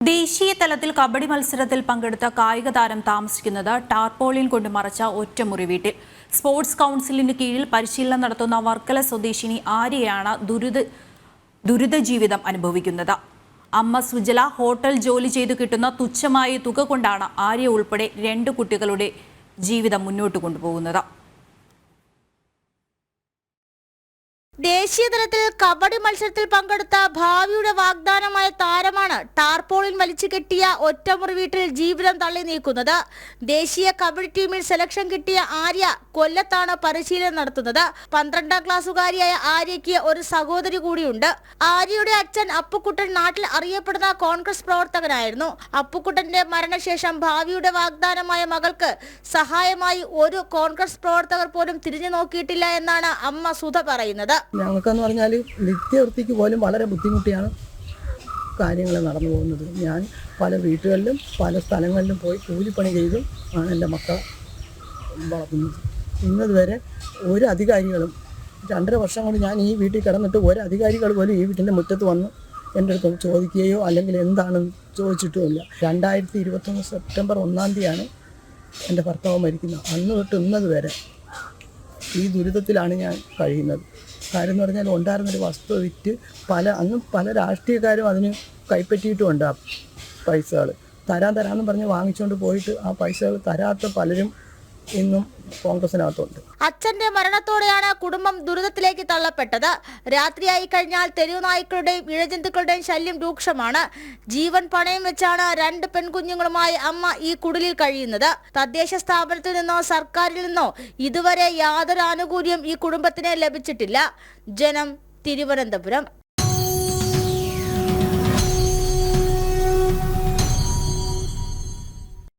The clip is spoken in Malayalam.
ദേശീയ തലത്തിൽ കബഡി മത്സരത്തിൽ പങ്കെടുത്ത കായിക താരം താമസിക്കുന്നത് ടാർപോളിൻ കൊണ്ട് മറച്ച ഒറ്റമുറി വീട്ടിൽ. സ്പോർട്സ് കൗൺസിലിന് കീഴിൽ പരിശീലനം നടത്തുന്ന വർക്കല സ്വദേശിനി ആര്യയാണ് ദുരിത ജീവിതം അനുഭവിക്കുന്നത്. അമ്മ സുജല ഹോട്ടൽ ജോലി ചെയ്തു കിട്ടുന്ന തുച്ഛമായ തുക കൊണ്ടാണ് ആര്യ ഉൾപ്പെടെ 2 കുട്ടികളുടെ ജീവിതം മുന്നോട്ട് കൊണ്ടുപോകുന്നത്. ദേശീയ തലത്തിൽ കബഡി മത്സരത്തിൽ പങ്കെടുത്ത ഭാവിയുടെ വാഗ്ദാനമായ താരമാണ് ടാർപോളിൻ വലിച്ചു കെട്ടിയ ഒറ്റമുറി വീട്ടിൽ ജീവിതം തള്ളി നീക്കുന്നത്. ദേശീയ കബഡി ടീമിൽ സെലക്ഷൻ കിട്ടിയ ആര്യ കൊല്ലത്താണ് പരിശീലനം നടത്തുന്നത്. 12ാം ക്ലാസ്സുകാരിയായ ആര്യയ്ക്ക് ഒരു സഹോദരി കൂടിയുണ്ട്. ആര്യയുടെ അച്ഛൻ അപ്പുക്കുട്ടൻ നാട്ടിൽ അറിയപ്പെടുന്ന കോൺഗ്രസ് പ്രവർത്തകനായിരുന്നു. അപ്പുക്കുട്ടന്റെ മരണശേഷം ഭാവിയുടെ വാഗ്ദാനമായ മകൾക്ക് സഹായമായി ഒരു കോൺഗ്രസ് പ്രവർത്തകർ പോലും തിരിഞ്ഞു നോക്കിയിട്ടില്ല എന്നാണ് അമ്മ സുധ പറയുന്നത്. ഞങ്ങൾക്കെന്ന് പറഞ്ഞാൽ നിത്യവൃത്തിക്ക് പോലും വളരെ ബുദ്ധിമുട്ടിയാണ് കാര്യങ്ങൾ നടന്നു പോകുന്നത്. ഞാൻ പല വീട്ടുകളിലും പല സ്ഥലങ്ങളിലും പോയി കൂലിപ്പണി ചെയ്തും ആണ് എൻ്റെ മക്കളെ വളർത്തുന്നത്. ഇന്നതുവരെ ഒരു അധികാരികളും 2.5 വർഷം കൊണ്ട് ഞാൻ ഈ വീട്ടിൽ കിടന്നിട്ട് ഒരു അധികാരികൾ പോലും ഈ വീട്ടിൻ്റെ മുറ്റത്ത് വന്ന് എൻ്റെ അടുത്ത് ചോദിക്കുകയോ അല്ലെങ്കിൽ എന്താണെന്ന് ചോദിച്ചിട്ടുമില്ല. 2021 സെപ്റ്റംബർ 1-ാം തീയതിയാണ് എൻ്റെ ഭർത്താവ് മരിക്കുന്നത്. അന്ന് തൊട്ട് ഇന്നത് വരെ ഈ ദുരിതത്തിലാണ് ഞാൻ കഴിയുന്നത്. കാര്യം എന്ന് പറഞ്ഞാൽ ഉണ്ടായിരുന്നൊരു വസ്തു വിറ്റ് അന്നും പല രാഷ്ട്രീയക്കാരും അതിന് കൈപ്പറ്റിയിട്ടുമുണ്ട്. ആ പൈസകൾ തരാമെന്ന് പറഞ്ഞ് വാങ്ങിച്ചുകൊണ്ട് പോയിട്ട് ആ പൈസകൾ തരാത്ത പലരും ഇന്നും കോൺഗ്രസിനകത്തുണ്ട്. അച്ഛന്റെ മരണത്തോടെയാണ് കുടുംബം ദുരിതത്തിലേക്ക് തള്ളപ്പെട്ടത്. രാത്രിയായി കഴിഞ്ഞാൽ തെരുവ് നായ്ക്കളുടെയും ഇഴജന്തുക്കളുടെയും ശല്യം രൂക്ഷമാണ്. ജീവൻ പണയം വെച്ചാണ് 2 പെൺകുഞ്ഞുങ്ങളുമായി അമ്മ ഈ കുടിലിൽ കഴിയുന്നത്. തദ്ദേശ സ്ഥാപനത്തിൽ നിന്നോ സർക്കാരിൽ നിന്നോ ഇതുവരെ യാതൊരു ആനുകൂല്യം ഈ കുടുംബത്തിന് ലഭിച്ചിട്ടില്ല. ജനം, തിരുവനന്തപുരം.